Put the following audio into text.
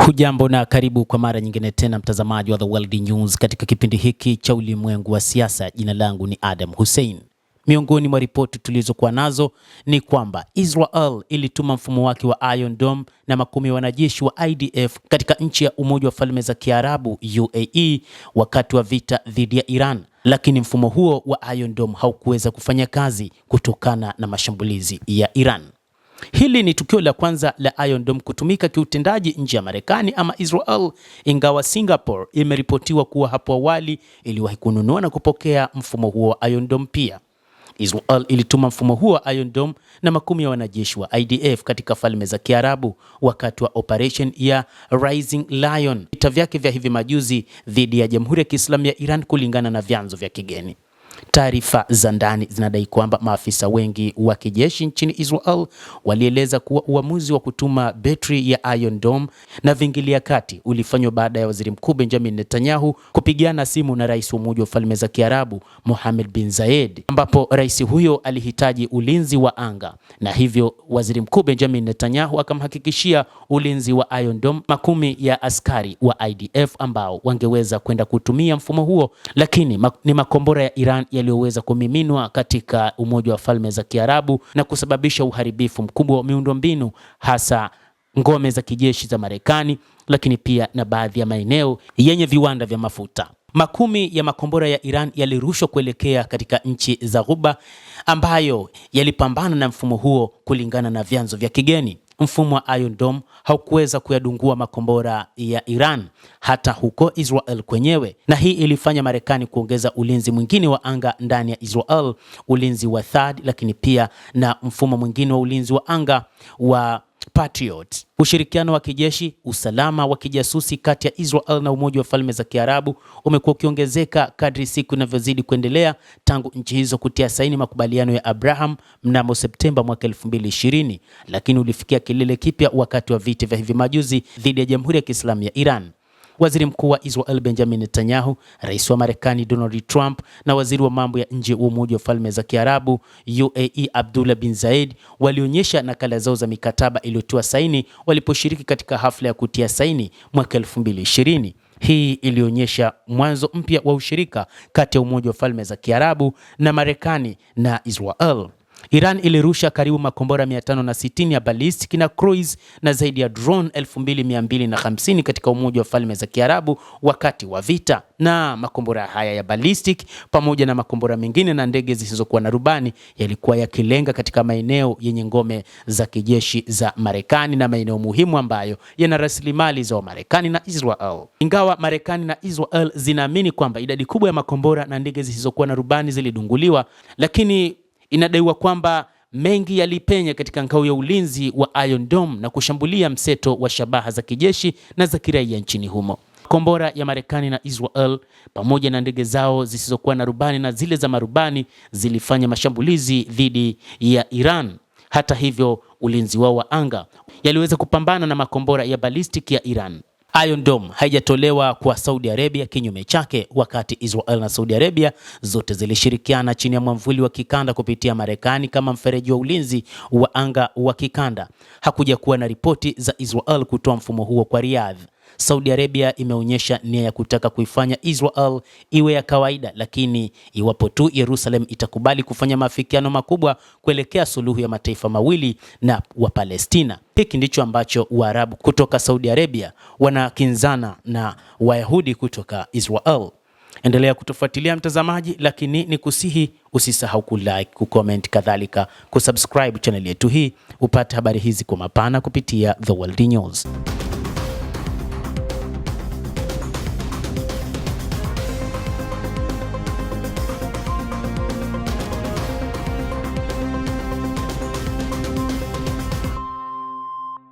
Hujambo na karibu kwa mara nyingine tena mtazamaji wa The World News katika kipindi hiki cha ulimwengu wa siasa. Jina langu ni Adam Hussein. Miongoni mwa ripoti tulizokuwa nazo ni kwamba Israel ilituma mfumo wake wa Iron Dome na makumi ya wanajeshi wa IDF katika nchi ya Umoja wa Falme za Kiarabu UAE wakati wa vita dhidi ya Iran. Lakini mfumo huo wa Iron Dome haukuweza kufanya kazi kutokana na mashambulizi ya Iran. Hili ni tukio la kwanza la Iron Dome kutumika kiutendaji nje ya Marekani ama Israel, ingawa Singapore imeripotiwa kuwa hapo awali iliwahi kununua na kupokea mfumo huo wa Iron Dome pia. Israel ilituma mfumo huo wa Iron Dome na makumi ya wanajeshi wa IDF katika Falme za Kiarabu wakati wa operation ya Rising Lion, vita vyake vya hivi majuzi dhidi ya Jamhuri ya Kiislamu ya Iran, kulingana na vyanzo vya kigeni. Taarifa za ndani zinadai kwamba maafisa wengi wa kijeshi nchini Israel walieleza kuwa uamuzi wa kutuma betri ya Iron Dome na vingilia kati ulifanywa baada ya Waziri Mkuu Benjamin Netanyahu kupigiana simu na Rais wa Umoja wa Falme za Kiarabu Mohammed bin Zayed, ambapo rais huyo alihitaji ulinzi wa anga, na hivyo Waziri Mkuu Benjamin Netanyahu akamhakikishia ulinzi wa Iron Dome makumi ya askari wa IDF ambao wangeweza kwenda kutumia mfumo huo, lakini ni makombora ya Iran yaliyoweza kumiminwa katika Umoja wa Falme za Kiarabu na kusababisha uharibifu mkubwa wa miundombinu, hasa ngome za kijeshi za Marekani, lakini pia na baadhi ya maeneo yenye viwanda vya mafuta. Makumi ya makombora ya Iran yalirushwa kuelekea katika nchi za Ghuba ambayo yalipambana na mfumo huo, kulingana na vyanzo vya kigeni. Mfumo wa Iron Dome haukuweza kuyadungua makombora ya Iran hata huko Israel kwenyewe, na hii ilifanya Marekani kuongeza ulinzi mwingine wa anga ndani ya Israel, ulinzi wa THAAD, lakini pia na mfumo mwingine wa ulinzi wa anga wa Patriot. Ushirikiano wa kijeshi, usalama wa kijasusi kati ya Israel na Umoja wa Falme za Kiarabu umekuwa ukiongezeka kadri siku inavyozidi kuendelea tangu nchi hizo kutia saini makubaliano ya Abraham mnamo Septemba mwaka 2020, lakini ulifikia kilele kipya wakati wa vita vya hivi majuzi dhidi ya Jamhuri ya Kiislamu ya Iran. Waziri Mkuu wa Israel Benjamin Netanyahu, Rais wa Marekani Donald Trump na Waziri wa mambo ya nje wa Umoja wa Falme za Kiarabu UAE Abdullah bin Zayed walionyesha nakala zao za mikataba iliyotiwa saini waliposhiriki katika hafla ya kutia saini mwaka 2020. Hii ilionyesha mwanzo mpya wa ushirika kati ya Umoja wa Falme za Kiarabu na Marekani na Israel. Iran ilirusha karibu makombora 560 ya ballistic na cruise na zaidi ya drone 2250 katika Umoja wa Falme za Kiarabu wakati wa vita, na makombora haya ya ballistic pamoja na makombora mengine na ndege zisizokuwa na rubani yalikuwa yakilenga katika maeneo yenye ngome za kijeshi za Marekani na maeneo muhimu ambayo yana rasilimali za Marekani na Israel. Ingawa Marekani na Israel zinaamini kwamba idadi kubwa ya makombora na ndege zisizokuwa na rubani zilidunguliwa, lakini inadaiwa kwamba mengi yalipenya katika ngao ya ulinzi wa Iron Dome na kushambulia mseto wa shabaha za kijeshi na za kiraia nchini humo. Kombora ya Marekani na Israel pamoja na ndege zao zisizokuwa na rubani na zile za marubani zilifanya mashambulizi dhidi ya Iran. Hata hivyo, ulinzi wao wa anga yaliweza kupambana na makombora ya ballistic ya Iran. Iron Dome haijatolewa kwa Saudi Arabia, kinyume chake, wakati Israel na Saudi Arabia zote zilishirikiana chini ya mwamvuli wa kikanda kupitia Marekani kama mfereji wa ulinzi wa anga wa kikanda. Hakuja kuwa na ripoti za Israel kutoa mfumo huo kwa Riyadh. Saudi Arabia imeonyesha nia ya kutaka kuifanya Israel iwe ya kawaida, lakini iwapo tu Jerusalem itakubali kufanya maafikiano makubwa kuelekea suluhu ya mataifa mawili na wa Palestina. Hiki ndicho ambacho Waarabu kutoka Saudi Arabia wanakinzana na Wayahudi kutoka Israel. Endelea kutufuatilia mtazamaji, lakini ni kusihi usisahau kulike, kucomment, kadhalika kusubscribe channel yetu hii upate habari hizi kwa mapana kupitia The World News.